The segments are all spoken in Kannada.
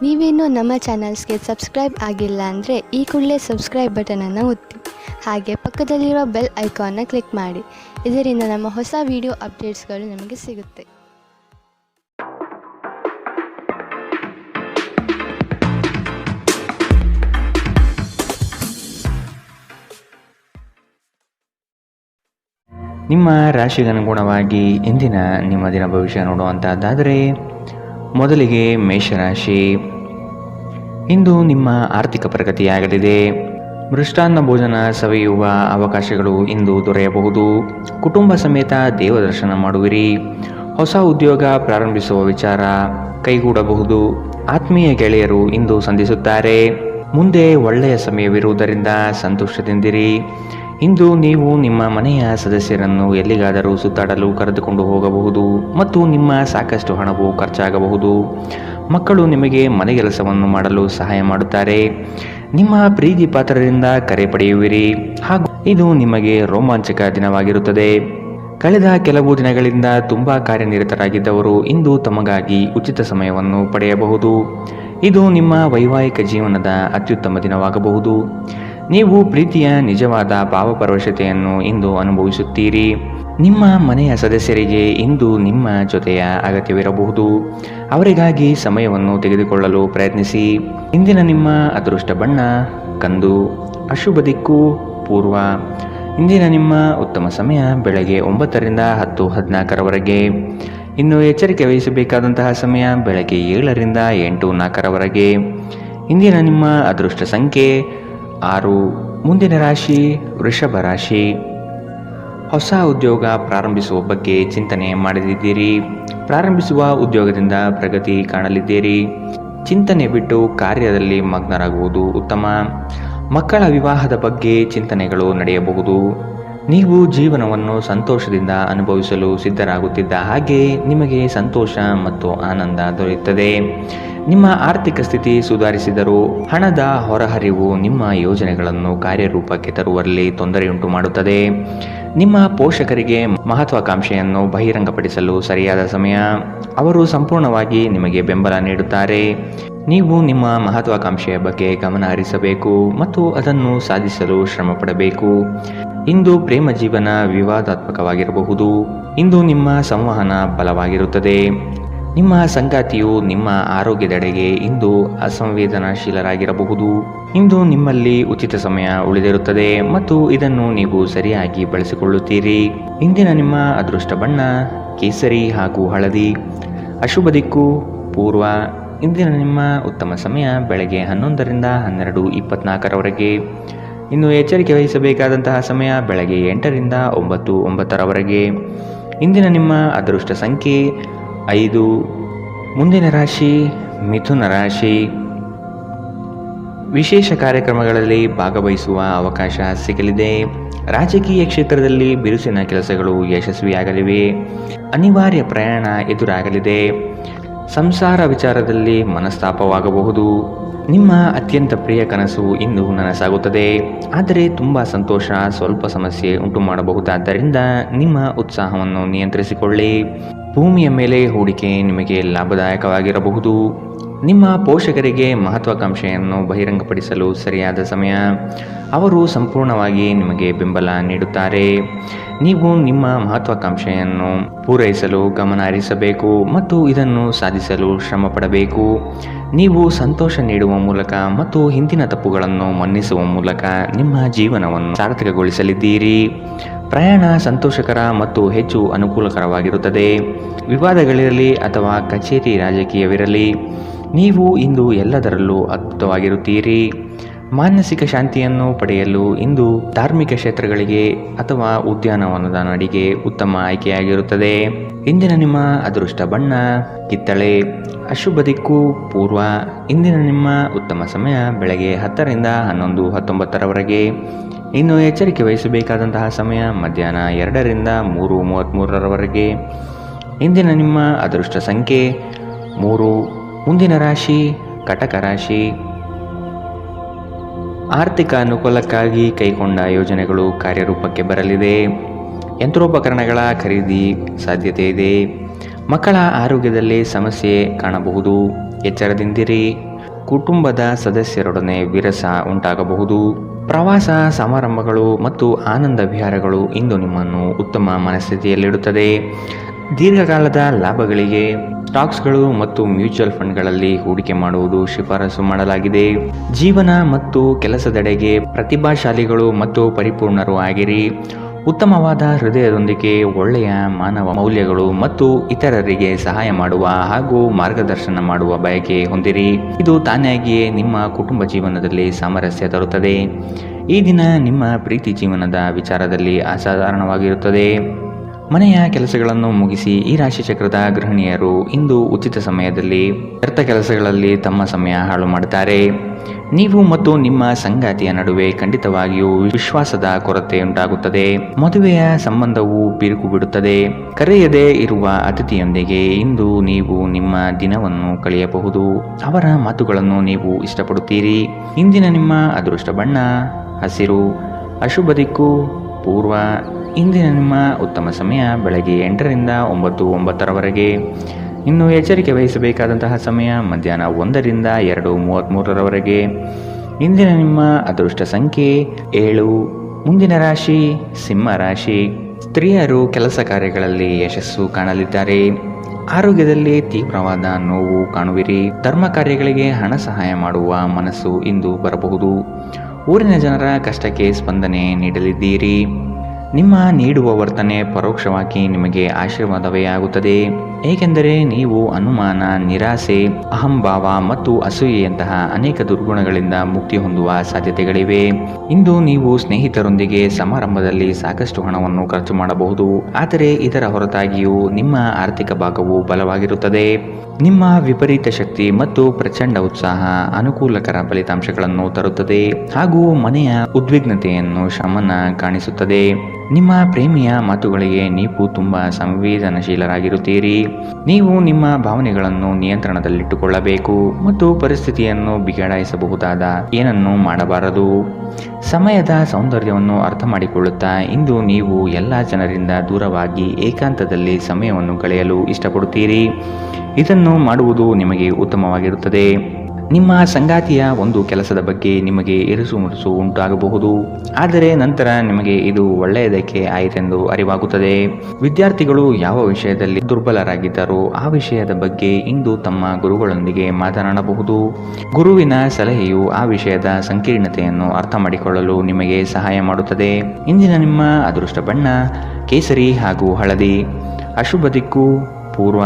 ನೀವೇನೂ ನಮ್ಮ ಚಾನಲ್ಸ್ಗೆ ಸಬ್ಸ್ಕ್ರೈಬ್ ಆಗಿಲ್ಲ ಅಂದರೆ ಈ ಕೂಡಲೇ ಸಬ್ಸ್ಕ್ರೈಬ್ ಬಟನನ್ನು ಒತ್ತಿ. ಹಾಗೆ ಪಕ್ಕದಲ್ಲಿರೋ ಬೆಲ್ ಐಕಾನ್ನ ಕ್ಲಿಕ್ ಮಾಡಿ. ಇದರಿಂದ ನಮ್ಮ ಹೊಸ ವಿಡಿಯೋ ಅಪ್ಡೇಟ್ಸ್ಗಳು ನಿಮಗೆ ಸಿಗುತ್ತೆ. ನಿಮ್ಮ ರಾಶಿಗನುಗುಣವಾಗಿ ಇಂದಿನ ನಿಮ್ಮ ದಿನ ಭವಿಷ್ಯ ನೋಡುವಂತಹದ್ದಾದರೆ ಮೊದಲಿಗೆ ಮೇಷರಾಶಿ. ಇಂದು ನಿಮ್ಮ ಆರ್ಥಿಕ ಪ್ರಗತಿಯಾಗಲಿದೆ. ಮೃಷ್ಟಾನ್ನ ಭೋಜನ ಸವಿಯುವ ಅವಕಾಶಗಳು ಇಂದು ದೊರೆಯಬಹುದು. ಕುಟುಂಬ ಸಮೇತ ದೇವದರ್ಶನ ಮಾಡುವಿರಿ. ಹೊಸ ಉದ್ಯೋಗ ಪ್ರಾರಂಭಿಸುವ ವಿಚಾರ ಕೈಗೂಡಬಹುದು. ಆತ್ಮೀಯ ಗೆಳೆಯರು ಇಂದು ಸಂಧಿಸುತ್ತಾರೆ. ಮುಂದೆ ಒಳ್ಳೆಯ ಸಮಯವಿರುವುದರಿಂದ ಸಂತೋಷದಿಂದಿರಿ. ಇಂದು ನೀವು ನಿಮ್ಮ ಮನೆಯ ಸದಸ್ಯರನ್ನು ಎಲ್ಲಿಗಾದರೂ ಸುತ್ತಾಡಲು ಕರೆದುಕೊಂಡು ಹೋಗಬಹುದು ಮತ್ತು ನಿಮ್ಮ ಸಾಕಷ್ಟು ಹಣವು ಖರ್ಚಾಗಬಹುದು. ಮಕ್ಕಳು ನಿಮಗೆ ಮನೆಗೆಲಸವನ್ನು ಮಾಡಲು ಸಹಾಯ ಮಾಡುತ್ತಾರೆ. ನಿಮ್ಮ ಪ್ರೀತಿ ಪಾತ್ರರಿಂದ ಕರೆ ಪಡೆಯುವಿರಿ ಹಾಗೂ ಇದು ನಿಮಗೆ ರೋಮಾಂಚಕ ದಿನವಾಗಿರುತ್ತದೆ. ಕಳೆದ ಕೆಲವು ದಿನಗಳಿಂದ ತುಂಬ ಕಾರ್ಯನಿರತರಾಗಿದ್ದವರು ಇಂದು ತಮಗಾಗಿ ಉಚಿತ ಸಮಯವನ್ನು ಪಡೆಯಬಹುದು. ಇದು ನಿಮ್ಮ ವೈವಾಹಿಕ ಜೀವನದ ಅತ್ಯುತ್ತಮ ದಿನವಾಗಬಹುದು. ನೀವು ಪ್ರೀತಿಯ ನಿಜವಾದ ಭಾವಪರವಶತೆಯನ್ನು ಇಂದು ಅನುಭವಿಸುತ್ತೀರಿ. ನಿಮ್ಮ ಮನೆಯ ಸದಸ್ಯರಿಗೆ ಇಂದು ನಿಮ್ಮ ಜೊತೆಯ ಅಗತ್ಯವಿರಬಹುದು. ಅವರಿಗಾಗಿ ಸಮಯವನ್ನು ತೆಗೆದುಕೊಳ್ಳಲು ಪ್ರಯತ್ನಿಸಿ. ಇಂದಿನ ನಿಮ್ಮ ಅದೃಷ್ಟ ಬಣ್ಣ ಕಂದು. ಅಶುಭ ದಿಕ್ಕು ಪೂರ್ವ. ಇಂದಿನ ನಿಮ್ಮ ಉತ್ತಮ ಸಮಯ ಬೆಳಗ್ಗೆ 9ರಿಂದ 10:14ರವರೆಗೆ. ಇನ್ನು ಎಚ್ಚರಿಕೆ ವಹಿಸಬೇಕಾದಂತಹ ಸಮಯ ಬೆಳಗ್ಗೆ 7ರಿಂದ 8:04ರವರೆಗೆ. ಇಂದಿನ ನಿಮ್ಮ ಅದೃಷ್ಟ ಸಂಖ್ಯೆ 6. ಮುಂದಿನ ರಾಶಿ ವೃಷಭ ರಾಶಿ. ಹೊಸ ಉದ್ಯೋಗ ಪ್ರಾರಂಭಿಸುವ ಬಗ್ಗೆ ಚಿಂತನೆ ಮಾಡಲಿದ್ದೀರಿ. ಪ್ರಾರಂಭಿಸುವ ಉದ್ಯೋಗದಿಂದ ಪ್ರಗತಿ ಕಾಣಲಿದ್ದೀರಿ. ಚಿಂತನೆ ಬಿಟ್ಟು ಕಾರ್ಯದಲ್ಲಿ ಮಗ್ನರಾಗುವುದು ಉತ್ತಮ. ಮಕ್ಕಳ ವಿವಾಹದ ಬಗ್ಗೆ ಚಿಂತನೆಗಳು ನಡೆಯಬಹುದು. ನೀವು ಜೀವನವನ್ನು ಸಂತೋಷದಿಂದ ಅನುಭವಿಸಲು ಸಿದ್ಧರಾಗುತ್ತಿದ್ದ ಹಾಗೆ ನಿಮಗೆ ಸಂತೋಷ ಮತ್ತು ಆನಂದ ದೊರೆಯುತ್ತದೆ. ನಿಮ್ಮ ಆರ್ಥಿಕ ಸ್ಥಿತಿ ಸುಧಾರಿಸಿದರೂ ಹಣದ ಹೊರಹರಿವು ನಿಮ್ಮ ಯೋಜನೆಗಳನ್ನು ಕಾರ್ಯರೂಪಕ್ಕೆ ತರುವಲ್ಲಿ ತೊಂದರೆಯುಂಟು ಮಾಡುತ್ತದೆ. ನಿಮ್ಮ ಪೋಷಕರಿಗೆ ಮಹತ್ವಾಕಾಂಕ್ಷೆಯನ್ನು ಬಹಿರಂಗಪಡಿಸಲು ಸರಿಯಾದ ಸಮಯ. ಅವರು ಸಂಪೂರ್ಣವಾಗಿ ನಿಮಗೆ ಬೆಂಬಲ ನೀಡುತ್ತಾರೆ. ನೀವು ನಿಮ್ಮ ಮಹತ್ವಾಕಾಂಕ್ಷೆಯ ಬಗ್ಗೆ ಗಮನ ಹರಿಸಬೇಕು ಮತ್ತು ಅದನ್ನು ಸಾಧಿಸಲು ಶ್ರಮ ಪಡಬೇಕು. ಇಂದು ಪ್ರೇಮ ಜೀವನ ವಿವಾದಾತ್ಮಕವಾಗಿರಬಹುದು. ಇಂದು ನಿಮ್ಮ ಸಂವಹನ ಬಲವಾಗಿರುತ್ತದೆ. ನಿಮ್ಮ ಸಂಗಾತಿಯು ನಿಮ್ಮ ಆರೋಗ್ಯದೆಡೆಗೆ ಇಂದು ಅಸಂವೇದನಾಶೀಲರಾಗಿರಬಹುದು. ಇಂದು ನಿಮ್ಮಲ್ಲಿ ಉಚಿತ ಸಮಯ ಉಳಿದಿರುತ್ತದೆ ಮತ್ತು ಇದನ್ನು ನೀವು ಸರಿಯಾಗಿ ಬಳಸಿಕೊಳ್ಳುತ್ತೀರಿ. ಇಂದಿನ ನಿಮ್ಮ ಅದೃಷ್ಟ ಬಣ್ಣ ಕೇಸರಿ ಹಾಗೂ ಹಳದಿ. ಅಶುಭ ದಿಕ್ಕು ಪೂರ್ವ. ಇಂದಿನ ನಿಮ್ಮ ಉತ್ತಮ ಸಮಯ ಬೆಳಗ್ಗೆ 11ರಿಂದ 12:24ರವರೆಗೆ. ಇನ್ನು ಎಚ್ಚರಿಕೆ ವಹಿಸಬೇಕಾದಂತಹ ಸಮಯ ಬೆಳಗ್ಗೆ 8ರಿಂದ 9:09ರವರೆಗೆ. ಇಂದಿನ ನಿಮ್ಮ ಅದೃಷ್ಟ ಸಂಖ್ಯೆ 5. ಮುಂದಿನ ರಾಶಿ ಮಿಥುನ ರಾಶಿ. ವಿಶೇಷ ಕಾರ್ಯಕ್ರಮಗಳಲ್ಲಿ ಭಾಗವಹಿಸುವ ಅವಕಾಶ ಸಿಗಲಿದೆ. ರಾಜಕೀಯ ಕ್ಷೇತ್ರದಲ್ಲಿ ಬಿರುಸಿನ ಕೆಲಸಗಳು ಯಶಸ್ವಿಯಾಗಲಿವೆ. ಅನಿವಾರ್ಯ ಪ್ರಯಾಣ ಎದುರಾಗಲಿದೆ. ಸಂಸಾರ ವಿಚಾರದಲ್ಲಿ ಮನಸ್ತಾಪವಾಗಬಹುದು. ನಿಮ್ಮ ಅತ್ಯಂತ ಪ್ರಿಯ ಕನಸು ಇಂದು ನನಸಾಗುತ್ತದೆ. ಆದರೆ ತುಂಬ ಸಂತೋಷ ಸ್ವಲ್ಪ ಸಮಸ್ಯೆ ಉಂಟು ಮಾಡಬಹುದಾದ್ದರಿಂದ ನಿಮ್ಮ ಉತ್ಸಾಹವನ್ನು ನಿಯಂತ್ರಿಸಿಕೊಳ್ಳಿ. ಭೂಮಿಯ ಮೇಲೆ ಹೂಡಿಕೆ ನಿಮಗೆ ಲಾಭದಾಯಕವಾಗಿರಬಹುದು. ನಿಮ್ಮ ಪೋಷಕರಿಗೆ ಮಹತ್ವಾಕಾಂಕ್ಷೆಯನ್ನು ಬಹಿರಂಗಪಡಿಸಲು ಸರಿಯಾದ ಸಮಯ. ಅವರು ಸಂಪೂರ್ಣವಾಗಿ ನಿಮಗೆ ಬೆಂಬಲ ನೀಡುತ್ತಾರೆ. ನೀವು ನಿಮ್ಮ ಮಹತ್ವಾಕಾಂಕ್ಷೆಯನ್ನು ಪೂರೈಸಲು ಗಮನ ಹರಿಸಬೇಕು ಮತ್ತು ಇದನ್ನು ಸಾಧಿಸಲು ಶ್ರಮ ಪಡಬೇಕು. ನೀವು ಸಂತೋಷ ನೀಡುವ ಮೂಲಕ ಮತ್ತು ಹಿಂದಿನ ತಪ್ಪುಗಳನ್ನು ಮನ್ನಿಸುವ ಮೂಲಕ ನಿಮ್ಮ ಜೀವನವನ್ನು ಸಾರ್ಥಕಗೊಳಿಸಲಿದ್ದೀರಿ. ಪ್ರಯಾಣ ಸಂತೋಷಕರ ಮತ್ತು ಹೆಚ್ಚು ಅನುಕೂಲಕರವಾಗಿರುತ್ತದೆ. ವಿವಾದಗಳಿರಲಿ ಅಥವಾ ಕಚೇರಿ ರಾಜಕೀಯವಿರಲಿ, ನೀವು ಇಂದು ಎಲ್ಲದರಲ್ಲೂ ಅದ್ಭುತವಾಗಿರುತ್ತೀರಿ. ಮಾನಸಿಕ ಶಾಂತಿಯನ್ನು ಪಡೆಯಲು ಇಂದು ಧಾರ್ಮಿಕ ಕ್ಷೇತ್ರಗಳಿಗೆ ಅಥವಾ ಉದ್ಯಾನವನದ ನಡಿಗೆ ಉತ್ತಮ ಆಯ್ಕೆಯಾಗಿರುತ್ತದೆ. ಇಂದಿನ ನಿಮ್ಮ ಅದೃಷ್ಟ ಬಣ್ಣ ಕಿತ್ತಳೆ. ಅಶುಭ ದಿಕ್ಕು ಪೂರ್ವ. ಇಂದಿನ ನಿಮ್ಮ ಉತ್ತಮ ಸಮಯ ಬೆಳಗ್ಗೆ 10ರಿಂದ 11:19ರವರೆಗೆ. ಇನ್ನು ಎಚ್ಚರಿಕೆ ವಹಿಸಬೇಕಾದಂತಹ ಸಮಯ ಮಧ್ಯಾಹ್ನ 2ರಿಂದ 3:33ರವರೆಗೆ. ಇಂದಿನ ನಿಮ್ಮ ಅದೃಷ್ಟ ಸಂಖ್ಯೆ 3. ಮುಂದಿನ ರಾಶಿ ಕಟಕ ರಾಶಿ. ಆರ್ಥಿಕ ಅನುಕೂಲಕ್ಕಾಗಿ ಕೈಗೊಂಡ ಯೋಜನೆಗಳು ಕಾರ್ಯರೂಪಕ್ಕೆ ಬರಲಿದೆ. ಯಂತ್ರೋಪಕರಣಗಳ ಖರೀದಿ ಸಾಧ್ಯತೆ ಇದೆ. ಮಕ್ಕಳ ಆರೋಗ್ಯದಲ್ಲಿ ಸಮಸ್ಯೆ ಕಾಣಬಹುದು. ಎಚ್ಚರದಿಂದಿರಿ. ಕುಟುಂಬದ ಸದಸ್ಯರೊಡನೆ ವಿರಸ ಉಂಟಾಗಬಹುದು. ಪ್ರವಾಸ ಸಮಾರಂಭಗಳು ಮತ್ತು ಆನಂದ ವಿಹಾರಗಳು ಇಂದು ನಿಮ್ಮನ್ನು ಉತ್ತಮ ಮನಸ್ಥಿತಿಯಲ್ಲಿಡುತ್ತದೆ. ದೀರ್ಘಕಾಲದ ಲಾಭಗಳಿಗೆ ಸ್ಟಾಕ್ಸ್ಗಳು ಮತ್ತು ಮ್ಯೂಚುವಲ್ ಫಂಡ್ಗಳಲ್ಲಿ ಹೂಡಿಕೆ ಮಾಡುವುದು ಶಿಫಾರಸು ಮಾಡಲಾಗಿದೆ. ಜೀವನ ಮತ್ತು ಕೆಲಸದೆಡೆಗೆ ಪ್ರತಿಭಾಶಾಲಿಗಳು ಮತ್ತು ಪರಿಪೂರ್ಣರು ಆಗಿರಿ. ಉತ್ತಮವಾದ ಹೃದಯದೊಂದಿಗೆ ಒಳ್ಳೆಯ ಮಾನವ ಮೌಲ್ಯಗಳು ಮತ್ತು ಇತರರಿಗೆ ಸಹಾಯ ಮಾಡುವ ಹಾಗೂ ಮಾರ್ಗದರ್ಶನ ಮಾಡುವ ಬಯಕೆ ಹೊಂದಿರಿ. ಇದು ತಾನಾಗಿಯೇ ನಿಮ್ಮ ಕುಟುಂಬ ಜೀವನದಲ್ಲಿ ಸಾಮರಸ್ಯ ತರುತ್ತದೆ. ಈ ದಿನ ನಿಮ್ಮ ಪ್ರೀತಿ ಜೀವನದ ವಿಚಾರದಲ್ಲಿ ಅಸಾಧಾರಣವಾಗಿರುತ್ತದೆ. ಮನೆಯ ಕೆಲಸಗಳನ್ನು ಮುಗಿಸಿ ಈ ರಾಶಿ ಚಕ್ರದ ಗೃಹಿಣಿಯರು ಇಂದು ಉಚಿತ ಸಮಯದಲ್ಲಿ ವ್ಯರ್ಥ ಕೆಲಸಗಳಲ್ಲಿ ತಮ್ಮ ಸಮಯ ಹಾಳು ಮಾಡುತ್ತಾರೆ. ನೀವು ಮತ್ತು ನಿಮ್ಮ ಸಂಗಾತಿಯ ನಡುವೆ ಖಂಡಿತವಾಗಿಯೂ ವಿಶ್ವಾಸದ ಕೊರತೆ ಉಂಟಾಗುತ್ತದೆ. ಮದುವೆಯ ಸಂಬಂಧವು ಬಿರುಕು ಬಿಡುತ್ತದೆ. ಕರೆಯದೇ ಇರುವ ಅತಿಥಿಯೊಂದಿಗೆ ಇಂದು ನೀವು ನಿಮ್ಮ ದಿನವನ್ನು ಕಳೆಯಬಹುದು. ಅವರ ಮಾತುಗಳನ್ನು ನೀವು ಇಷ್ಟಪಡುತ್ತೀರಿ. ಇಂದಿನ ನಿಮ್ಮ ಅದೃಷ್ಟ ಬಣ್ಣ ಹಸಿರು. ಅಶುಭ ದಿಕ್ಕು ಪೂರ್ವ. ಇಂದಿನ ನಿಮ್ಮ ಉತ್ತಮ ಸಮಯ ಬೆಳಗ್ಗೆ 8ರಿಂದ 9:09 ಇನ್ನು ಎಚ್ಚರಿಕೆ ವಹಿಸಬೇಕಾದಂತಹ ಸಮಯ ಮಧ್ಯಾಹ್ನ 1ರಿಂದ 2:33 ಇಂದಿನ ನಿಮ್ಮ ಅದೃಷ್ಟ ಸಂಖ್ಯೆ 7. ಮುಂದಿನ ರಾಶಿ ಸಿಂಹ ರಾಶಿ. ಸ್ತ್ರೀಯರು ಕೆಲಸ ಕಾರ್ಯಗಳಲ್ಲಿ ಯಶಸ್ಸು ಕಾಣಲಿದ್ದಾರೆ. ಆರೋಗ್ಯದಲ್ಲಿ ತೀವ್ರವಾದ ನೋವು ಕಾಣುವಿರಿ. ಧರ್ಮ ಕಾರ್ಯಗಳಿಗೆ ಹಣ ಸಹಾಯ ಮಾಡುವ ಮನಸ್ಸು ಇಂದು ಬರಬಹುದು. ಊರಿನ ಜನರ ಕಷ್ಟಕ್ಕೆ ಸ್ಪಂದನೆ ನೀಡಲಿದ್ದೀರಿ. ನಿಮ್ಮ ನೀಡುವ ವರ್ತನೆ ಪರೋಕ್ಷವಾಗಿ ನಿಮಗೆ ಆಶೀರ್ವಾದವೇ ಆಗುತ್ತದೆ. ಏಕೆಂದರೆ ನೀವು ಅನುಮಾನ, ನಿರಾಸೆ, ಅಹಂಭಾವ ಮತ್ತು ಅಸೂಯೆಯಂತಹ ಅನೇಕ ದುರ್ಗುಣಗಳಿಂದ ಮುಕ್ತಿ ಹೊಂದುವ ಸಾಧ್ಯತೆಗಳಿವೆ. ಇಂದು ನೀವು ಸ್ನೇಹಿತರೊಂದಿಗೆ ಸಮಾರಂಭದಲ್ಲಿ ಸಾಕಷ್ಟು ಹಣವನ್ನು ಖರ್ಚು ಮಾಡಬಹುದು. ಆದರೆ ಇದರ ಹೊರತಾಗಿಯೂ ನಿಮ್ಮ ಆರ್ಥಿಕ ಭಾಗವು ಬಲವಾಗಿರುತ್ತದೆ. ನಿಮ್ಮ ವಿಪರೀತ ಶಕ್ತಿ ಮತ್ತು ಪ್ರಚಂಡ ಉತ್ಸಾಹ ಅನುಕೂಲಕರ ಫಲಿತಾಂಶಗಳನ್ನು ತರುತ್ತದೆ ಹಾಗೂ ಮನೆಯ ಉದ್ವಿಗ್ನತೆಯನ್ನು ಶಮನ ಕಾಣಿಸುತ್ತದೆ. ನಿಮ್ಮ ಪ್ರೇಮಿಯ ಮಾತುಗಳಿಗೆ ನೀವು ತುಂಬಾ ಸಂವೇದನಶೀಲರಾಗಿರುತ್ತೀರಿ. ನೀವು ನಿಮ್ಮ ಭಾವನೆಗಳನ್ನು ನಿಯಂತ್ರಣದಲ್ಲಿಟ್ಟುಕೊಳ್ಳಬೇಕು ಮತ್ತು ಪರಿಸ್ಥಿತಿಯನ್ನು ಬಿಗಡಾಯಿಸಬಹುದಾದ ಏನನ್ನೂ ಮಾಡಬಾರದು. ಸಮಯದ ಸೌಂದರ್ಯವನ್ನು ಅರ್ಥ ಮಾಡಿಕೊಳ್ಳುತ್ತಾ ಇಂದು ನೀವು ಎಲ್ಲ ಜನರಿಂದ ದೂರವಾಗಿ ಏಕಾಂತದಲ್ಲಿ ಸಮಯವನ್ನು ಕಳೆಯಲು ಇಷ್ಟಪಡುತ್ತೀರಿ. ಇದನ್ನು ಮಾಡುವುದು ನಿಮಗೆ ಉತ್ತಮವಾಗಿರುತ್ತದೆ. ನಿಮ್ಮ ಸಂಗಾತಿಯ ಒಂದು ಕೆಲಸದ ಬಗ್ಗೆ ನಿಮಗೆ ಇರುಸು ಮುರುಸು ಉಂಟಾಗಬಹುದು. ಆದರೆ ನಂತರ ನಿಮಗೆ ಇದು ಒಳ್ಳೆಯದಕ್ಕೆ ಆಯಿತೆಂದು ಅರಿವಾಗುತ್ತದೆ. ವಿದ್ಯಾರ್ಥಿಗಳು ಯಾವ ವಿಷಯದಲ್ಲಿ ದುರ್ಬಲರಾಗಿದ್ದಾರೋ ಆ ವಿಷಯದ ಬಗ್ಗೆ ಇಂದು ತಮ್ಮ ಗುರುಗಳೊಂದಿಗೆ ಮಾತನಾಡಬಹುದು. ಗುರುವಿನ ಸಲಹೆಯು ಆ ವಿಷಯದ ಸಂಕೀರ್ಣತೆಯನ್ನು ಅರ್ಥ ಮಾಡಿಕೊಳ್ಳಲು ನಿಮಗೆ ಸಹಾಯ ಮಾಡುತ್ತದೆ. ಇಂದಿನ ನಿಮ್ಮ ಅದೃಷ್ಟ ಬಣ್ಣ ಕೇಸರಿ ಹಾಗೂ ಹಳದಿ. ಅಶುಭ ದಿಕ್ಕು ಪೂರ್ವ.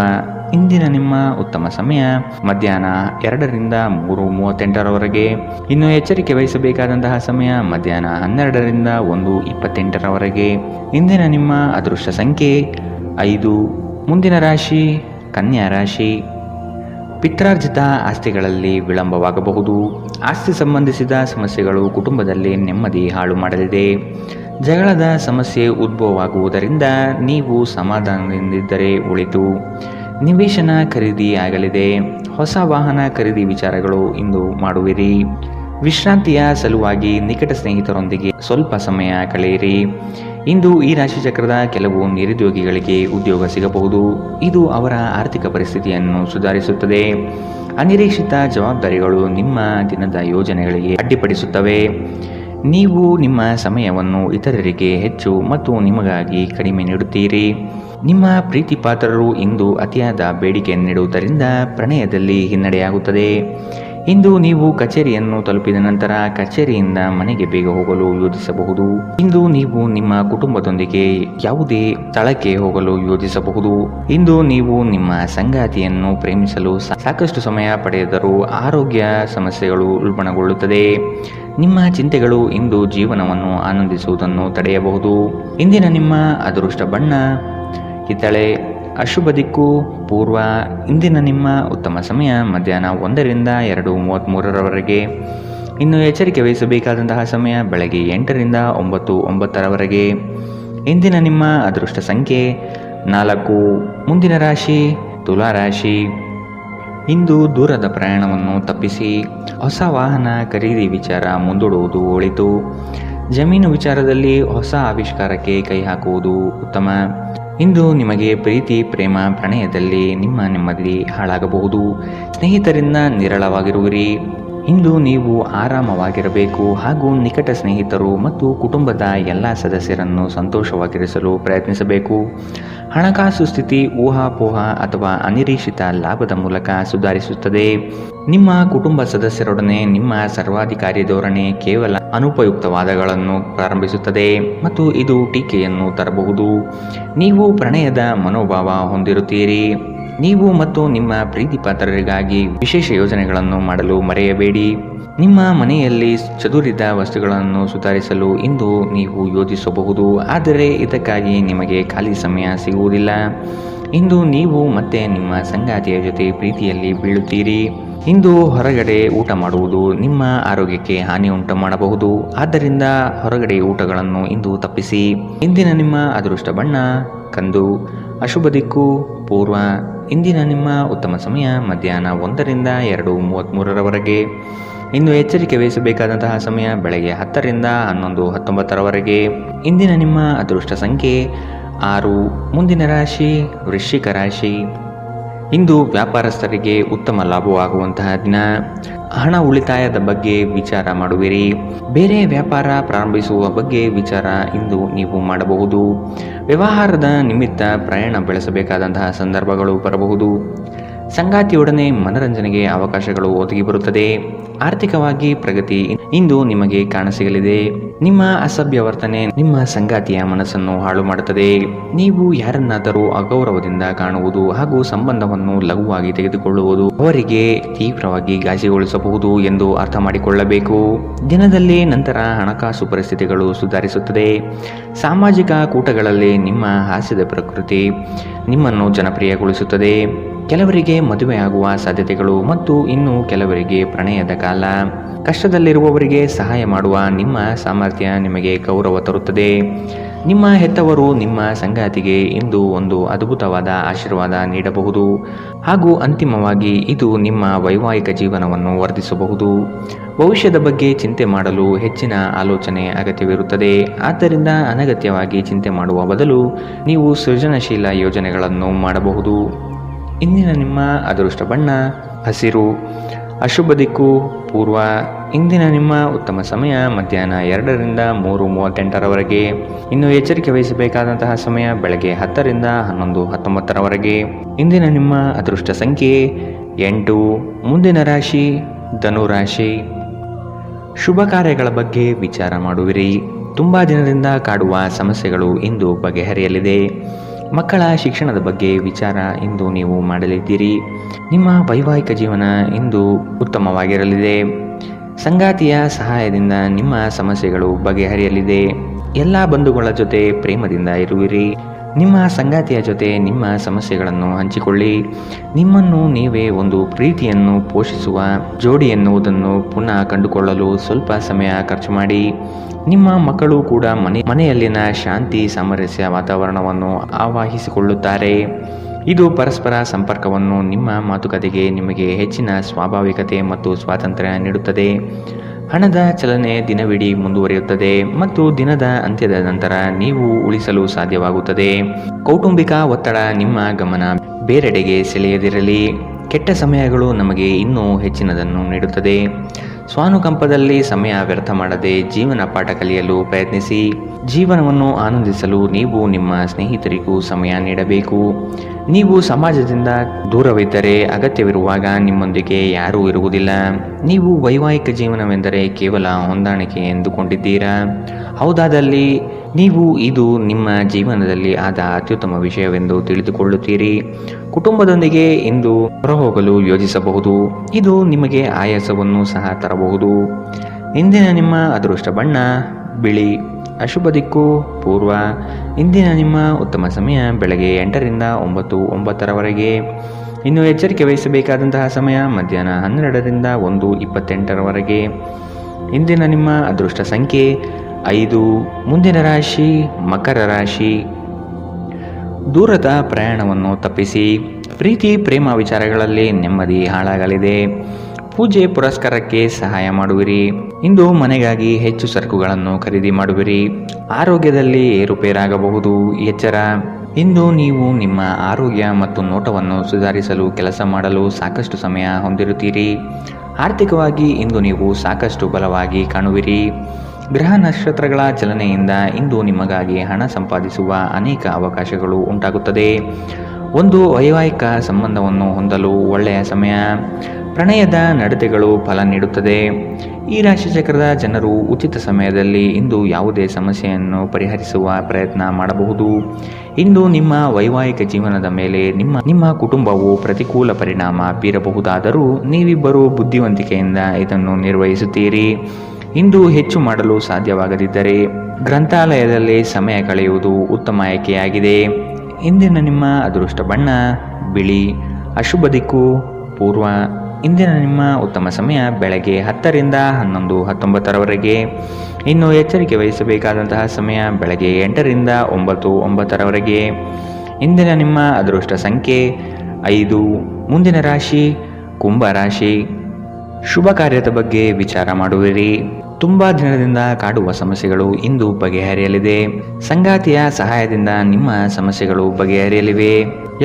ಇಂದಿನ ನಿಮ್ಮ ಉತ್ತಮ ಸಮಯ ಮಧ್ಯಾಹ್ನ 2ರಿಂದ 3:38 ಇನ್ನು ಎಚ್ಚರಿಕೆ ವಹಿಸಬೇಕಾದಂತಹ ಸಮಯ ಮಧ್ಯಾಹ್ನ 12ರಿಂದ 1:28 ಇಂದಿನ ನಿಮ್ಮ ಅದೃಷ್ಟ ಸಂಖ್ಯೆ 5. ಮುಂದಿನ ರಾಶಿ ಕನ್ಯಾ ರಾಶಿ. ಪಿತ್ರಾರ್ಜಿತ ಆಸ್ತಿಗಳಲ್ಲಿ ವಿಳಂಬವಾಗಬಹುದು. ಆಸ್ತಿ ಸಂಬಂಧಿಸಿದ ಸಮಸ್ಯೆಗಳು ಕುಟುಂಬದಲ್ಲಿ ನೆಮ್ಮದಿ ಹಾಳು ಮಾಡಲಿದೆ. ಜಗಳದ ಸಮಸ್ಯೆ ಉದ್ಭವವಾಗುವುದರಿಂದ ನೀವು ಸಮಾಧಾನದಿಂದಿದ್ದರೆ ಒಳಿತು. ನಿವೇಶನ ಖರೀದಿ ಆಗಲಿದೆ. ಹೊಸ ವಾಹನ ಖರೀದಿ ವಿಚಾರಗಳು ಇಂದು ಮಾಡುವಿರಿ. ವಿಶ್ರಾಂತಿಯ ಸಲುವಾಗಿ ನಿಕಟ ಸ್ನೇಹಿತರೊಂದಿಗೆ ಸ್ವಲ್ಪ ಸಮಯ ಕಳೆಯಿರಿ. ಇಂದು ಈ ರಾಶಿಚಕ್ರದ ಕೆಲವು ನಿರುದ್ಯೋಗಿಗಳಿಗೆ ಉದ್ಯೋಗ ಸಿಗಬಹುದು. ಇದು ಅವರ ಆರ್ಥಿಕ ಪರಿಸ್ಥಿತಿಯನ್ನು ಸುಧಾರಿಸುತ್ತದೆ. ಅನಿರೀಕ್ಷಿತ ಜವಾಬ್ದಾರಿಗಳು ನಿಮ್ಮ ದಿನದ ಯೋಜನೆಗಳಿಗೆ ಅಡ್ಡಿಪಡಿಸುತ್ತವೆ. ನೀವು ನಿಮ್ಮ ಸಮಯವನ್ನು ಇತರರಿಗೆ ಹೆಚ್ಚು ಮತ್ತು ನಿಮಗಾಗಿ ಕಡಿಮೆ ನೀಡುತ್ತೀರಿ. ನಿಮ್ಮ ಪ್ರೀತಿ ಪಾತ್ರರು ಇಂದು ಅತಿಯಾದ ಬೇಡಿಕೆ ನೀಡುವುದರಿಂದ ಪ್ರಣಯದಲ್ಲಿ ಹಿನ್ನಡೆಯಾಗುತ್ತದೆ. ಇಂದು ನೀವು ಕಚೇರಿಯನ್ನು ತಲುಪಿದ ನಂತರ ಕಚೇರಿಯಿಂದ ಮನೆಗೆ ಬೇಗ ಹೋಗಲು ಯೋಜಿಸಬಹುದು. ಇಂದು ನೀವು ನಿಮ್ಮ ಕುಟುಂಬದೊಂದಿಗೆ ಯಾವುದೇ ಸ್ಥಳಕ್ಕೆ ಹೋಗಲು ಯೋಜಿಸಬಹುದು. ಇಂದು ನೀವು ನಿಮ್ಮ ಸಂಗಾತಿಯನ್ನು ಪ್ರೇಮಿಸಲು ಸಾಕಷ್ಟು ಸಮಯ ಪಡೆದರೂ ಆರೋಗ್ಯ ಸಮಸ್ಯೆಗಳು ಉಲ್ಬಣಗೊಳ್ಳುತ್ತದೆ. ನಿಮ್ಮ ಚಿಂತೆಗಳು ಇಂದು ಜೀವನವನ್ನು ಆನಂದಿಸುವುದನ್ನು ತಡೆಯಬಹುದು. ಇಂದಿನ ನಿಮ್ಮ ಅದೃಷ್ಟ ಬಣ್ಣ ಕಿತ್ತಳೆ. ಅಶುಭ ದಿಕ್ಕು ಪೂರ್ವ. ಇಂದಿನ ನಿಮ್ಮ ಉತ್ತಮ ಸಮಯ ಮಧ್ಯಾಹ್ನ 1ರಿಂದ 2:33 ಇನ್ನು ಎಚ್ಚರಿಕೆ ವಹಿಸಬೇಕಾದಂತಹ ಸಮಯ ಬೆಳಗ್ಗೆ 8ರಿಂದ 9:09 ಇಂದಿನ ನಿಮ್ಮ ಅದೃಷ್ಟ ಸಂಖ್ಯೆ 4. ಮುಂದಿನ ರಾಶಿ ತುಲಾ ರಾಶಿ. ಇಂದು ದೂರದ ಪ್ರಯಾಣವನ್ನು ತಪ್ಪಿಸಿ. ಹೊಸ ವಾಹನ ಖರೀದಿ ವಿಚಾರ ಮುಂದೂಡುವುದು ಒಳಿತು. ಜಮೀನು ವಿಚಾರದಲ್ಲಿ ಹೊಸ ಆವಿಷ್ಕಾರಕ್ಕೆ ಕೈ ಹಾಕುವುದು ಉತ್ತಮ. ಇಂದು ನಿಮಗೆ ಪ್ರೀತಿ, ಪ್ರೇಮ, ಪ್ರಣಯದಲ್ಲಿ ನಿಮ್ಮ ನೆಮ್ಮದಿ ಹಾಳಾಗಬಹುದು. ಸ್ನೇಹಿತರಿಂದ ನಿರಳವಾಗಿರುವಿರಿ. ಇಂದು ನೀವು ಆರಾಮವಾಗಿರಬೇಕು ಹಾಗೂ ನಿಕಟ ಸ್ನೇಹಿತರು ಮತ್ತು ಕುಟುಂಬದ ಎಲ್ಲ ಸದಸ್ಯರನ್ನು ಸಂತೋಷವಾಗಿರಿಸಲು ಪ್ರಯತ್ನಿಸಬೇಕು. ಹಣಕಾಸು ಸ್ಥಿತಿ ಊಹಾಪೋಹ ಅಥವಾ ಅನಿರೀಕ್ಷಿತ ಲಾಭದ ಮೂಲಕ ಸುಧಾರಿಸುತ್ತದೆ. ನಿಮ್ಮ ಕುಟುಂಬ ಸದಸ್ಯರೊಡನೆ ನಿಮ್ಮ ಸರ್ವಾಧಿಕಾರಿ ಧೋರಣೆ ಕೇವಲ ಅನುಪಯುಕ್ತ ವಾದಗಳನ್ನು ಪ್ರಾರಂಭಿಸುತ್ತದೆ ಮತ್ತು ಇದು ಟೀಕೆಯನ್ನು ತರಬಹುದು. ನೀವು ಪ್ರಣಯದ ಮನೋಭಾವ ಹೊಂದಿರುತ್ತೀರಿ. ನೀವು ಮತ್ತು ನಿಮ್ಮ ಪ್ರೀತಿ ಪಾತ್ರರಿಗಾಗಿ ವಿಶೇಷ ಯೋಜನೆಗಳನ್ನು ಮಾಡಲು ಮರೆಯಬೇಡಿ. ನಿಮ್ಮ ಮನೆಯಲ್ಲಿ ಚದುರಿದ ವಸ್ತುಗಳನ್ನು ಸುಧಾರಿಸಲು ಇಂದು ನೀವು ಯೋಜಿಸಬಹುದು, ಆದರೆ ಇದಕ್ಕಾಗಿ ನಿಮಗೆ ಖಾಲಿ ಸಮಯ ಸಿಗುವುದಿಲ್ಲ. ಇಂದು ನೀವು ಮತ್ತೆ ನಿಮ್ಮ ಸಂಗಾತಿಯ ಜೊತೆ ಪ್ರೀತಿಯಲ್ಲಿ ಬೀಳುತ್ತೀರಿ. ಇಂದು ಹೊರಗಡೆ ಊಟ ಮಾಡುವುದು ನಿಮ್ಮ ಆರೋಗ್ಯಕ್ಕೆ ಹಾನಿ ಉಂಟು ಮಾಡಬಹುದು, ಆದ್ದರಿಂದ ಹೊರಗಡೆ ಊಟಗಳನ್ನು ಇಂದು ತಪ್ಪಿಸಿ. ಇಂದಿನ ನಿಮ್ಮ ಅದೃಷ್ಟ ಬಣ್ಣ ಕಂದು. ಅಶುಭ ದಿಕ್ಕು ಪೂರ್ವ. ಇಂದಿನ ನಿಮ್ಮ ಉತ್ತಮ ಸಮಯ ಮಧ್ಯಾಹ್ನ 1ರಿಂದ 2:33ರವರೆಗೆ. ಇನ್ನು ಎಚ್ಚರಿಕೆ ವಹಿಸಬೇಕಾದಂತಹ ಸಮಯ ಬೆಳಗ್ಗೆ 10ರಿಂದ 11:19ರವರೆಗೆ. ಇಂದಿನ ನಿಮ್ಮ ಅದೃಷ್ಟ ಸಂಖ್ಯೆ 6. ಮುಂದಿನ ರಾಶಿ ವೃಶ್ಚಿಕ ರಾಶಿ. ಇಂದು ವ್ಯಾಪಾರಸ್ಥರಿಗೆ ಉತ್ತಮ ಲಾಭವಾಗುವಂತಹ ದಿನ. ಹಣ ಉಳಿತಾಯದ ಬಗ್ಗೆ ವಿಚಾರ ಮಾಡುವಿರಿ. ಬೇರೆ ವ್ಯಾಪಾರ ಪ್ರಾರಂಭಿಸುವ ಬಗ್ಗೆ ವಿಚಾರ ಇಂದು ನೀವು ಮಾಡಬಹುದು. ವ್ಯವಹಾರದ ನಿಮಿತ್ತ ಪ್ರಯಾಣ ಬೆಳೆಸಬೇಕಾದಂತಹ ಸಂದರ್ಭಗಳು ಬರಬಹುದು. ಸಂಗಾತಿಯೊಡನೆ ಮನರಂಜನೆಗೆ ಅವಕಾಶಗಳು ಒದಗಿ ಬರುತ್ತದೆ. ಆರ್ಥಿಕವಾಗಿ ಪ್ರಗತಿ ಇಂದು ನಿಮಗೆ ಕಾಣಸಿಗಲಿದೆ. ನಿಮ್ಮ ಅಸಭ್ಯ ವರ್ತನೆ ನಿಮ್ಮ ಸಂಗಾತಿಯ ಮನಸ್ಸನ್ನು ಹಾಳು ಮಾಡುತ್ತದೆ. ನೀವು ಯಾರನ್ನಾದರೂ ಅಗೌರವದಿಂದ ಕಾಣುವುದು ಹಾಗೂ ಸಂಬಂಧವನ್ನು ಲಘುವಾಗಿ ತೆಗೆದುಕೊಳ್ಳುವುದು ಅವರಿಗೆ ತೀವ್ರವಾಗಿ ಘಾಸಿಗೊಳಿಸಬಹುದು ಎಂದು ಅರ್ಥ ಮಾಡಿಕೊಳ್ಳಬೇಕು. ದಿನದಲ್ಲಿ ನಂತರ ಹಣಕಾಸು ಪರಿಸ್ಥಿತಿಗಳು ಸುಧಾರಿಸುತ್ತದೆ. ಸಾಮಾಜಿಕ ಕೂಟಗಳಲ್ಲಿ ನಿಮ್ಮ ಹಾಸ್ಯದ ಪ್ರಕೃತಿ ನಿಮ್ಮನ್ನು ಜನಪ್ರಿಯಗೊಳಿಸುತ್ತದೆ. ಕೆಲವರಿಗೆ ಮದುವೆಯಾಗುವ ಸಾಧ್ಯತೆಗಳು ಮತ್ತು ಇನ್ನು ಕೆಲವರಿಗೆ ಪ್ರಣಯದ ಕಾಲ. ಕಷ್ಟದಲ್ಲಿರುವವರಿಗೆ ಸಹಾಯ ಮಾಡುವ ನಿಮ್ಮ ಸಾಮರ್ಥ್ಯ ನಿಮಗೆ ಗೌರವ ತರುತ್ತದೆ. ನಿಮ್ಮ ಹೆತ್ತವರು ನಿಮ್ಮ ಸಂಗಾತಿಗೆ ಇಂದು ಒಂದು ಅದ್ಭುತವಾದ ಆಶೀರ್ವಾದ ನೀಡಬಹುದು ಹಾಗೂ ಅಂತಿಮವಾಗಿ ಇದು ನಿಮ್ಮ ವೈವಾಹಿಕ ಜೀವನವನ್ನು ವರ್ಧಿಸಬಹುದು. ಭವಿಷ್ಯದ ಬಗ್ಗೆ ಚಿಂತೆ ಮಾಡಲು ಹೆಚ್ಚಿನ ಆಲೋಚನೆ ಅಗತ್ಯವಿರುತ್ತದೆ. ಆದ್ದರಿಂದ ಅನಗತ್ಯವಾಗಿ ಚಿಂತೆ ಮಾಡುವ ಬದಲು ನೀವು ಸೃಜನಶೀಲ ಯೋಜನೆಗಳನ್ನು ಮಾಡಬಹುದು. ಇಂದಿನ ನಿಮ್ಮ ಅದೃಷ್ಟ ಬಣ್ಣ ಹಸಿರು. ಅಶುಭ ದಿಕ್ಕು ಪೂರ್ವ. ಇಂದಿನ ನಿಮ್ಮ ಉತ್ತಮ ಸಮಯ ಮಧ್ಯಾಹ್ನ 2ರಿಂದ 3:38ರವರೆಗೆ. ಇನ್ನು ಎಚ್ಚರಿಕೆ ವಹಿಸಬೇಕಾದಂತಹ ಸಮಯ ಬೆಳಗ್ಗೆ 10ರಿಂದ 11:19ರವರೆಗೆ. ಇಂದಿನ ನಿಮ್ಮ ಅದೃಷ್ಟ ಸಂಖ್ಯೆ 8. ಮುಂದಿನ ರಾಶಿ ಧನುರಾಶಿ. ಶುಭ ಕಾರ್ಯಗಳ ಬಗ್ಗೆ ವಿಚಾರ ಮಾಡುವಿರಿ. ತುಂಬ ದಿನದಿಂದ ಕಾಡುವ ಸಮಸ್ಯೆಗಳು ಇಂದು ಬಗೆಹರಿಯಲಿದೆ. ಮಕ್ಕಳ ಶಿಕ್ಷಣದ ಬಗ್ಗೆ ವಿಚಾರ ಇಂದು ನೀವು ಮಾಡಲಿದ್ದೀರಿ. ನಿಮ್ಮ ವೈವಾಹಿಕ ಜೀವನ ಇಂದು ಉತ್ತಮವಾಗಿರಲಿದೆ. ಸಂಗಾತಿಯ ಸಹಾಯದಿಂದ ನಿಮ್ಮ ಸಮಸ್ಯೆಗಳು ಬಗೆಹರಿಯಲಿದೆ. ಎಲ್ಲ ಬಂಧುಗಳ ಜೊತೆ ಪ್ರೇಮದಿಂದ ಇರುವಿರಿ. ನಿಮ್ಮ ಸಂಗಾತಿಯ ಜೊತೆ ನಿಮ್ಮ ಸಮಸ್ಯೆಗಳನ್ನು ಹಂಚಿಕೊಳ್ಳಿ. ನಿಮ್ಮನ್ನು ನೀವೇ ಒಂದು ಪ್ರೀತಿಯನ್ನು ಪೋಷಿಸುವ ಜೋಡಿ ಎನ್ನುವುದನ್ನು ಪುನಃ ಕಂಡುಕೊಳ್ಳಲು ಸ್ವಲ್ಪ ಸಮಯ ಖರ್ಚು ಮಾಡಿ. ನಿಮ್ಮ ಮಕ್ಕಳು ಕೂಡ ಮನೆಯಲ್ಲಿನ ಶಾಂತಿ ಸಾಮರಸ್ಯ ವಾತಾವರಣವನ್ನು ಆವಾಹಿಸಿಕೊಳ್ಳುತ್ತಾರೆ. ಇದು ಪರಸ್ಪರ ಸಂಪರ್ಕವನ್ನು ನಿಮ್ಮ ಮಾತುಕತೆಗೆ ನಿಮಗೆ ಹೆಚ್ಚಿನ ಸ್ವಾಭಾವಿಕತೆ ಮತ್ತು ಸ್ವಾತಂತ್ರ್ಯ ನೀಡುತ್ತದೆ. ಹಣದ ಚಲನೆ ದಿನವಿಡೀ ಮುಂದುವರಿಯುತ್ತದೆ ಮತ್ತು ದಿನದ ಅಂತ್ಯದ ನಂತರ ನೀವು ಉಳಿಸಲು ಸಾಧ್ಯವಾಗುತ್ತದೆ. ಕೌಟುಂಬಿಕ ಒತ್ತಡ ನಿಮ್ಮ ಗಮನ ಬೇರೆಡೆಗೆ ಸೆಳೆಯದಿರಲಿ. ಕೆಟ್ಟ ಸಮಯಗಳು ನಮಗೆ ಇನ್ನೂ ಹೆಚ್ಚಿನದನ್ನು ನೀಡುತ್ತದೆ. ಸ್ವಾನುಕಂಪದಲ್ಲಿ ಸಮಯ ವ್ಯರ್ಥ ಮಾಡದೆ ಜೀವನ ಪಾಠ ಕಲಿಯಲು ಪ್ರಯತ್ನಿಸಿ. ಜೀವನವನ್ನು ಆನಂದಿಸಲು ನೀವು ನಿಮ್ಮ ಸ್ನೇಹಿತರಿಗೂ ಸಮಯ ನೀಡಬೇಕು. ನೀವು ಸಮಾಜದಿಂದ ದೂರವಿದ್ದರೆ ಅಗತ್ಯವಿರುವಾಗ ನಿಮ್ಮೊಂದಿಗೆ ಯಾರೂ ಇರುವುದಿಲ್ಲ. ನೀವು ವೈವಾಹಿಕ ಜೀವನವೆಂದರೆ ಕೇವಲ ಹೊಂದಾಣಿಕೆ ಎಂದುಕೊಂಡಿದ್ದೀರಾ? ಹೌದಾದಲ್ಲಿ ನೀವು ಇದು ನಿಮ್ಮ ಜೀವನದಲ್ಲಿ ಆದ ಅತ್ಯುತ್ತಮ ವಿಷಯವೆಂದು ತಿಳಿದುಕೊಳ್ಳುತ್ತೀರಿ. ಕುಟುಂಬದೊಂದಿಗೆ ಇಂದು ಹೊರಹೋಗಲು ಯೋಜಿಸಬಹುದು. ಇದು ನಿಮಗೆ ಆಯಾಸವನ್ನು ಸಹ ತರಬಹುದು. ಇಂದಿನ ನಿಮ್ಮ ಅದೃಷ್ಟ ಬಣ್ಣ ಬಿಳಿ. ಅಶುಭ ದಿಕ್ಕು ಪೂರ್ವ. ಇಂದಿನ ನಿಮ್ಮ ಉತ್ತಮ ಸಮಯ ಬೆಳಗ್ಗೆ 8ರಿಂದ 9:09ರವರೆಗೆ. ಇನ್ನು ಎಚ್ಚರಿಕೆ ವಹಿಸಬೇಕಾದಂತಹ ಸಮಯ ಮಧ್ಯಾಹ್ನ 12ರಿಂದ 1:28ರವರೆಗೆ. ಇಂದಿನ ನಿಮ್ಮ ಅದೃಷ್ಟ ಸಂಖ್ಯೆ 5. ಮುಂದಿನ ರಾಶಿ ಮಕರ ರಾಶಿ. ದೂರದ ಪ್ರಯಾಣವನ್ನು ತಪ್ಪಿಸಿ. ಪ್ರೀತಿ ಪ್ರೇಮ ವಿಚಾರಗಳಲ್ಲಿ ನೆಮ್ಮದಿ ಹಾಳಾಗಲಿದೆ. ಪೂಜೆ ಪುರಸ್ಕಾರಕ್ಕೆ ಸಹಾಯ ಮಾಡುವಿರಿ. ಇಂದು ಮನೆಗಾಗಿ ಹೆಚ್ಚು ಸರಕುಗಳನ್ನು ಖರೀದಿ ಮಾಡುವಿರಿ. ಆರೋಗ್ಯದಲ್ಲಿ ಏರುಪೇರಾಗಬಹುದು, ಎಚ್ಚರ. ಇಂದು ನೀವು ನಿಮ್ಮ ಆರೋಗ್ಯ ಮತ್ತು ನೋಟವನ್ನು ಸುಧಾರಿಸಲು ಕೆಲಸ ಮಾಡಲು ಸಾಕಷ್ಟು ಸಮಯ ಹೊಂದಿರುತ್ತೀರಿ. ಆರ್ಥಿಕವಾಗಿ ಇಂದು ನೀವು ಸಾಕಷ್ಟು ಬಲವಾಗಿ ಕಾಣುವಿರಿ. ಗ್ರಹ ನಕ್ಷತ್ರಗಳ ಚಲನೆಯಿಂದ ಇಂದು ನಿಮಗಾಗಿ ಹಣ ಸಂಪಾದಿಸುವ ಅನೇಕ ಅವಕಾಶಗಳು ಉಂಟಾಗುತ್ತದೆ. ಒಂದು ವೈವಾಹಿಕ ಸಂಬಂಧವನ್ನು ಹೊಂದಲು ಒಳ್ಳೆಯ ಸಮಯ. ಪ್ರಣಯದ ನಡತೆಗಳು ಫಲ ನೀಡುತ್ತದೆ. ಈ ರಾಶಿಚಕ್ರದ ಜನರು ಉಚಿತ ಸಮಯದಲ್ಲಿ ಇಂದು ಯಾವುದೇ ಸಮಸ್ಯೆಯನ್ನು ಪರಿಹರಿಸುವ ಪ್ರಯತ್ನ ಮಾಡಬಹುದು. ಇಂದು ನಿಮ್ಮ ವೈವಾಹಿಕ ಜೀವನದ ಮೇಲೆ ನಿಮ್ಮ ಕುಟುಂಬವು ಪ್ರತಿಕೂಲ ಪರಿಣಾಮ ಬೀರಬಹುದಾದರೂ ನೀವಿಬ್ಬರು ಬುದ್ಧಿವಂತಿಕೆಯಿಂದ ಇದನ್ನು ನಿರ್ವಹಿಸುತ್ತೀರಿ. ಇಂದು ಹೆಚ್ಚು ಮಾಡಲು ಸಾಧ್ಯವಾಗದಿದ್ದರೆ ಗ್ರಂಥಾಲಯದಲ್ಲಿ ಸಮಯ ಕಳೆಯುವುದು ಉತ್ತಮ ಆಯ್ಕೆಯಾಗಿದೆ. ಇಂದಿನ ನಿಮ್ಮ ಅದೃಷ್ಟ ಬಣ್ಣ ಬಿಳಿ. ಅಶುಭ ದಿಕ್ಕು ಪೂರ್ವ. ಇಂದಿನ ನಿಮ್ಮ ಉತ್ತಮ ಸಮಯ ಬೆಳಗ್ಗೆ 10 ರಿಂದ 11, 19ರವರೆಗೆ. ಇನ್ನು ಎಚ್ಚರಿಕೆ ವಹಿಸಬೇಕಾದಂತಹ ಸಮಯ ಬೆಳಗ್ಗೆ 8 ರಿಂದ 9, 9ರವರೆಗೆ. ಇಂದಿನ ನಿಮ್ಮ ಅದೃಷ್ಟ ಸಂಖ್ಯೆ 5. ಮುಂದಿನ ರಾಶಿ ಕುಂಭ ರಾಶಿ. ಶುಭ ಕಾರ್ಯದ ಬಗ್ಗೆ ವಿಚಾರ ಮಾಡುವಿರಿ. ತುಂಬಾ ದಿನದಿಂದ ಕಾಡುವ ಸಮಸ್ಯೆಗಳು ಇಂದು ಬಗೆಹರಿಯಲಿದೆ. ಸಂಗಾತಿಯ ಸಹಾಯದಿಂದ ನಿಮ್ಮ ಸಮಸ್ಯೆಗಳು ಬಗೆಹರಿಯಲಿವೆ.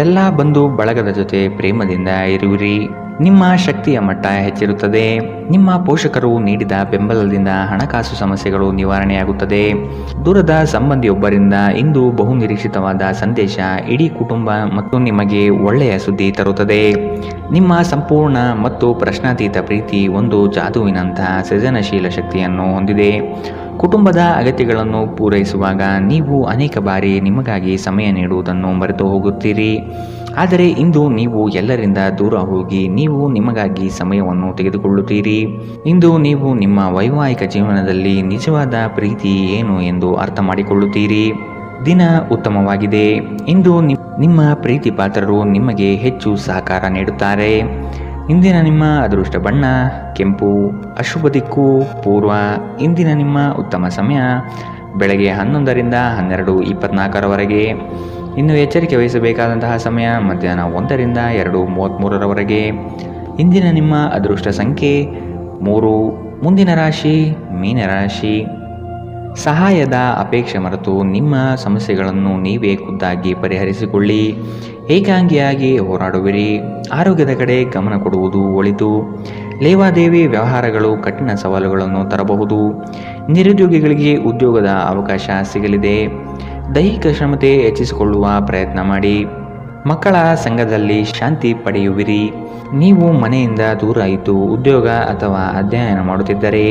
ಎಲ್ಲ ಬಂಧು ಬಳಗದ ಜೊತೆ ಪ್ರೇಮದಿಂದ ಇರುವಿರಿ. ನಿಮ್ಮ ಶಕ್ತಿಯ ಮಟ್ಟ ಹೆಚ್ಚಿರುತ್ತದೆ. ನಿಮ್ಮ ಪೋಷಕರು ನೀಡಿದ ಬೆಂಬಲದಿಂದ ಹಣಕಾಸು ಸಮಸ್ಯೆಗಳು ನಿವಾರಣೆಯಾಗುತ್ತದೆ. ದೂರದ ಸಂಬಂಧಿಯೊಬ್ಬರಿಂದ ಇಂದು ಬಹುನಿರೀಕ್ಷಿತವಾದ ಸಂದೇಶ ಇಡೀ ಕುಟುಂಬ ಮತ್ತು ನಿಮಗೆ ಒಳ್ಳೆಯ ಸುದ್ದಿ ತರುತ್ತದೆ. ನಿಮ್ಮ ಸಂಪೂರ್ಣ ಮತ್ತು ಪ್ರಶ್ನಾತೀತ ಪ್ರೀತಿ ಒಂದು ಜಾದುವಿನಂತಹ ಸೃಜನಶೀಲ ಶಕ್ತಿಯನ್ನು ಹೊಂದಿದೆ. ಕುಟುಂಬದ ಅಗತ್ಯಗಳನ್ನು ಪೂರೈಸುವಾಗ ನೀವು ಅನೇಕ ಬಾರಿ ನಿಮಗಾಗಿ ಸಮಯ ನೀಡುವುದನ್ನು ಮರೆತು ಹೋಗುತ್ತೀರಿ. ಆದರೆ ಇಂದು ನೀವು ಎಲ್ಲರಿಂದ ದೂರ ಹೋಗಿ ನೀವು ನಿಮಗಾಗಿ ಸಮಯವನ್ನು ತೆಗೆದುಕೊಳ್ಳುತ್ತೀರಿ. ಇಂದು ನೀವು ನಿಮ್ಮ ವೈವಾಹಿಕ ಜೀವನದಲ್ಲಿ ನಿಜವಾದ ಪ್ರೀತಿ ಏನು ಎಂದು ಅರ್ಥ ಮಾಡಿಕೊಳ್ಳುತ್ತೀರಿ. ದಿನ ಉತ್ತಮವಾಗಿದೆ. ಇಂದು ನಿಮ್ಮ ಪ್ರೀತಿ ಪಾತ್ರರು ನಿಮಗೆ ಹೆಚ್ಚು ಸಹಕಾರ ನೀಡುತ್ತಾರೆ. ಇಂದಿನ ನಿಮ್ಮ ಅದೃಷ್ಟ ಬಣ್ಣ ಕೆಂಪು. ಅಶುಭ ದಿಕ್ಕು ಪೂರ್ವ. ಇಂದಿನ ನಿಮ್ಮ ಉತ್ತಮ ಸಮಯ ಬೆಳಗ್ಗೆ 11 ರಿಂದ 12, 24ರವರೆಗೆ. ಇನ್ನು ಎಚ್ಚರಿಕೆ ವಹಿಸಬೇಕಾದಂತಹ ಸಮಯ ಮಧ್ಯಾಹ್ನ 1 ರಿಂದ 2, 33ರವರೆಗೆ. ಇಂದಿನ ನಿಮ್ಮ ಅದೃಷ್ಟ ಸಂಖ್ಯೆ 3. ಮುಂದಿನ ರಾಶಿ ಮೀನರಾಶಿ. ಸಹಾಯದ ಅಪೇಕ್ಷೆ ಮರೆತು ನಿಮ್ಮ ಸಮಸ್ಯೆಗಳನ್ನು ನೀವೇ ಖುದ್ದಾಗಿ ಪರಿಹರಿಸಿಕೊಳ್ಳಿ. ಏಕಾಂಗಿಯಾಗಿ ಹೋರಾಡುವಿರಿ. ಆರೋಗ್ಯದ ಕಡೆ ಗಮನ ಕೊಡುವುದು ಒಳಿತು. ಲೇವಾದೇವಿ ವ್ಯವಹಾರಗಳು ಕಠಿಣ ಸವಾಲುಗಳನ್ನು ತರಬಹುದು. ನಿರುದ್ಯೋಗಿಗಳಿಗೆ ಉದ್ಯೋಗದ ಅವಕಾಶ ಸಿಗಲಿದೆ. ದೈಹಿಕ ಶ್ರಮತೆ ಹೆಚ್ಚಿಸಿಕೊಳ್ಳುವ ಪ್ರಯತ್ನ ಮಾಡಿ. ಮಕ್ಕಳ ಸಂಘದಲ್ಲಿ ಶಾಂತಿ ಪಡೆಯುವಿರಿ. ನೀವು ಮನೆಯಿಂದ ದೂರ ಇದ್ದು ಉದ್ಯೋಗ ಅಥವಾ ಅಧ್ಯಯನ ಮಾಡುತ್ತಿದ್ದರೆ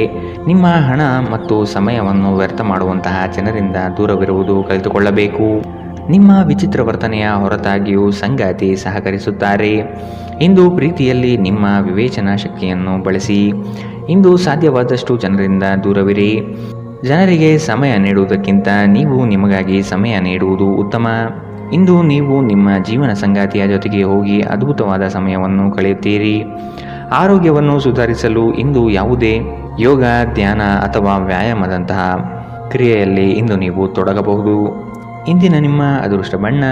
ನಿಮ್ಮ ಹಣ ಮತ್ತು ಸಮಯವನ್ನು ವ್ಯರ್ಥ ಮಾಡುವಂತಹ ಜನರಿಂದ ದೂರವಿರುವುದು ಕಲಿತುಕೊಳ್ಳಬೇಕು. ನಿಮ್ಮ ವಿಚಿತ್ರ ವರ್ತನೆಯ ಹೊರತಾಗಿಯೂ ಸಂಗಾತಿ ಸಹಕರಿಸುತ್ತಾರೆ. ಇಂದು ಪ್ರೀತಿಯಲ್ಲಿ ನಿಮ್ಮ ವಿವೇಚನಾ ಶಕ್ತಿಯನ್ನು ಬಳಸಿ. ಇಂದು ಸಾಧ್ಯವಾದಷ್ಟು ಜನರಿಂದ ದೂರವಿರಿ. ಜನರಿಗೆ ಸಮಯ ನೀಡುವುದಕ್ಕಿಂತ ನೀವು ನಿಮಗಾಗಿ ಸಮಯ ನೀಡುವುದು ಉತ್ತಮ. ಇಂದು ನೀವು ನಿಮ್ಮ ಜೀವನ ಸಂಗಾತಿಯ ಜೊತೆಗೆ ಹೋಗಿ ಅದ್ಭುತವಾದ ಸಮಯವನ್ನು ಕಳೆಯುತ್ತೀರಿ. ಆರೋಗ್ಯವನ್ನು ಸುಧಾರಿಸಲು ಇಂದು ಯಾವುದೇ ಯೋಗ, ಧ್ಯಾನ ಅಥವಾ ವ್ಯಾಯಾಮದಂತಹ ಕ್ರಿಯೆಯಲ್ಲಿ ಇಂದು ನೀವು ತೊಡಗಬಹುದು. ಇಂದಿನ ನಿಮ್ಮ ಅದೃಷ್ಟ ಬಣ್ಣ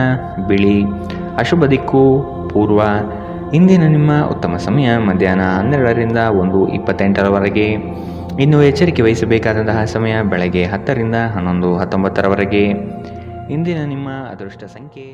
ಬಿಳಿ. ಅಶುಭ ದಿಕ್ಕು ಪೂರ್ವ. ಇಂದಿನ ನಿಮ್ಮ ಉತ್ತಮ ಸಮಯ ಮಧ್ಯಾಹ್ನ 12 ರಿಂದ 1, 28ರವರೆಗೆ. ಇನ್ನು ಎಚ್ಚರಿಕೆ ವಹಿಸಬೇಕಾದಂತಹ ಸಮಯ ಬೆಳಗ್ಗೆ 10 ರಿಂದ 11, 19ರವರೆಗೆ. ಇಂದಿನ ನಿಮ್ಮ ಅದೃಷ್ಟ ಸಂಖ್ಯೆ